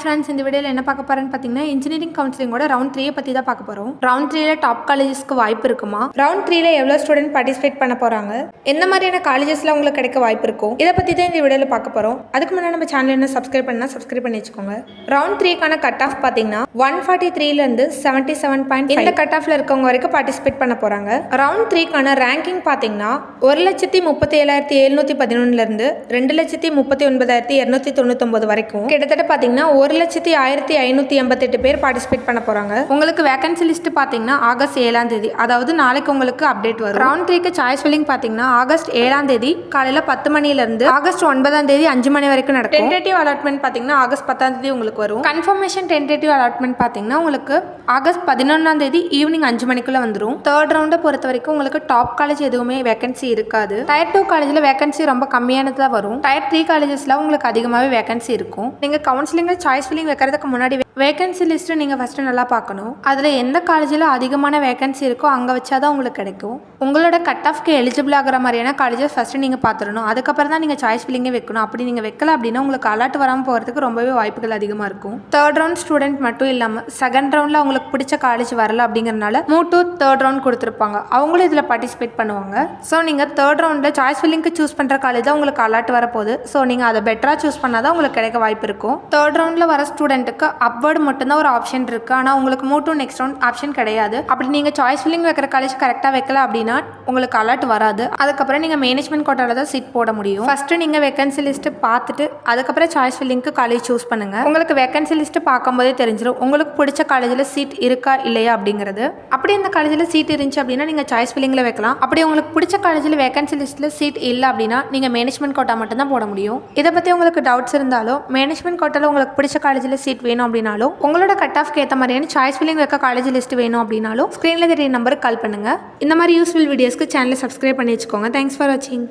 Friends, இந்த வீடியோவில் என்ன பார்க்க போகிறேன்னு பார்த்தீங்கன்னா இன்ஜினியரிங் கவுன்சிலிங்கோட ரவுண்ட் 3 பற்றி தான் பார்க்க போகிறோம். ரவுண்ட் 3ல டாப் காலேஜஸ்க்கு வாய்ப்பு இருக்குமா, ரவுண்ட் 3ல எவ்வளோ ஸ்டூடெண்ட் பார்ட்டிசிபேட் பண்ண போகிறாங்க, எந்த மாதிரியான காலேஜஸ்ல உங்களுக்கு கிடைக்க வாய்ப்பு இருக்கும், இதை பற்றி தான் இந்த வீடியோவில் பார்க்க போகிறோம். அதுக்கு முன்னாடி நம்ம சேனல் என்ன சப்ஸ்கிரைப் பண்ணி வச்சுக்கோங்க. ரவுண்ட் 3க்கான கட் ஆஃப் பார்த்தீங்கன்னா 143லேருந்து 77.5 இந்த கட் ஆஃப்ல இருக்கவங்க வரைக்கும் பார்ட்டிசிபேட் பண்ண போகிறாங்க. ரவுண்ட் 3க்கான ரேங்கிங் பார்த்தீங்கன்னா 1,37,711லேருந்து 2,39,299 வரைக்கும் கிட்டத்தட்ட பார்த்தீங்கன்னா 1,01,588 பேர் பார்ட்டிசிபேட் பண்ண போகிறாங்க. உங்களுக்கு வேகன்சி லிஸ்ட் பார்த்தீங்கன்னா ஆகஸ்ட் 7ஆம் தேதி, அதாவது நாளைக்கு உங்களுக்கு அப்டேட் வரும். ரவுண்ட் 3க்கு சாய்ஸ் ஃபில்லிங் பார்த்தீங்கன்னா ஆகஸ்ட் 7ஆம் தேதி காலையில் 10 மணிலேருந்து ஆகஸ்ட் 9ஆம் தேதி 5 மணி வரைக்கும் நடக்கும். டென்டேட்டிவ் அலாட்மெண்ட் பார்த்தீங்கன்னா ஆகஸ்ட் 10ஆம் தேதி உங்களுக்கு வரும். கன்ஃபர்மேஷன் டென்டேட்டிவ் அலாட்மெண்ட் பார்த்தீங்கன்னா உங்களுக்கு ஆகஸ்ட் 11ஆம் தேதி ஈவினிங் 5 மணிக்குள்ள வந்துடும். தேர்ட் ரவுண்டை பொறுத்த வரைக்கும் உங்களுக்கு டாப் காலேஜ் எதுவுமே வேகன்சி இருக்காது. டயர் 2 காலேஜில் வேகன்சி ரொம்ப கம்மியானது தான் வரும். டயர் 3 காலேஜஸ்ல உங்களுக்கு அதிகமாகவே வேகன்சி இருக்கும். நீங்கள் கவுன்சிலிங் சாய்ஸ் ஃபில்லிங் வைக்கிறதுக்கு முன்னாடி வேகன்சி லிஸ்ட்டு நீங்கள் ஃபஸ்ட்டு நல்லா பார்க்கணும். அதில் எந்த காலேஜில் அதிகமான வேகன்சி இருக்கோ அங்கே வச்சாதான் உங்களுக்கு கிடைக்கும். உங்களோட கட் ஆஃப்க்கு எலிஜிபிள் ஆகிற மாதிரியான காலேஜஸ் ஃபஸ்ட்டு நீங்கள் பார்த்துடணும். அதுக்கப்புறம் தான் நீங்கள் சாய்ஸ் ஃபில்லிங்கே வைக்கணும். அப்படி நீங்கள் வைக்கல அப்படின்னா உங்களுக்கு அலாட் வராமல் போகிறதுக்கு ரொம்பவே வாய்ப்புகள் அதிகமாக இருக்கும். தேர்ட் ரவுண்ட் ஸ்டூடெண்ட் மட்டும் இல்லாமல் செகண்ட் ரவுண்டில் அவங்களுக்கு பிடிச்ச காலேஜ் வரல அப்படிங்கிறனால மூவ் டு தேர்ட் ரவுண்ட் கொடுத்துருப்பாங்க. அவங்களும் இதில் பார்ட்டிசிபேட் பண்ணுவாங்க. ஸோ நீங்கள் தேர்ட் ரவுண்டில் சாய்ஸ் ஃபில்லிங்க்கு சூஸ் பண்ணுற காலேஜாக உங்களுக்கு அலாட் வரப்போகுது. ஸோ நீங்கள் அதை பெட்டராக சூஸ் பண்ணால் தான் உங்களுக்கு கிடைக்க வாய்ப்பு இருக்கும். தேர்ட் ரவுண்டில் வர ஸ்டூடெண்ட்டுக்கு அப்வர்டு மட்டும்தான் ஒரு ஆப்ஷன் இருக்குது. ஆனால் உங்களுக்கு move to next round option கிடையாது. அப்படி நீங்கள் சாய்ஸ் ஃபில்லிங் வைக்கிற காலேஜ் கரெக்டாக வைக்கல அப்படின்னா உங்களுக்கு அலர்ட் வராது. அதுக்கப்புறம் நீங்கள் மேனேஜ்மெண்ட் கோட்டாவில் தான் சீட் போட முடியும். ஃபஸ்ட்டு நீங்கள் வேகன்சி லிஸ்ட்டு பார்த்துட்டு அதுக்கப்புறம் சாய்ஸ் ஃபில்லிங்க்கு காலேஜ் சூஸ் பண்ணுங்கள். உங்களுக்கு வேகன்சி லிஸ்ட்டு பார்க்கும்போதே தெரிஞ்சிடும் உங்களுக்கு பிடிச்ச காலேஜில் சீட் இருக்கா இல்லையா அப்படிங்கிறது. அப்படி இந்த காலேஜில் சீட் இருந்துச்சு அப்படின்னா நீங்கள் சாய்ஸ் ஃபில்லிங்கில் வைக்கலாம். அப்படி உங்களுக்கு பிடிச்ச காலேஜில் வேகன்சி லிஸ்ட்டில் சீட் இல்லை அப்படின்னா நீங்கள் மேனேஜ்மெண்ட் கோட்டா மட்டும் தான் போட முடியும். இதை பற்றி உங்களுக்கு டவுட்ஸ் இருந்தாலும் மேனேஜ்மெண்ட் கோட்டாவில் உங்களுக்கு பிடிச்ச காலேஜில் சீட் வேணும் அப்படின்னாலும் உங்களோட கட் ஆஃப்க்கு ஏற்ற மாதிரியான சாய்ஸ் ஃபில்லிங் வைக்க காலேஜ் லிஸ்ட் வேணும் அப்படின்னாலும் ஸ்க்ரீனில் தெரிய நம்பருக்கு கால் பண்ணுங்கள். இந்த மாதிரி யூஸ்ஃபுல் வீடியோஸ்க்கு சேனலை சப்ஸ்கிரைப் பண்ணி வச்சுக்கோங்க. தேங்க்ஸ் ஃபார் வாட்சிங்.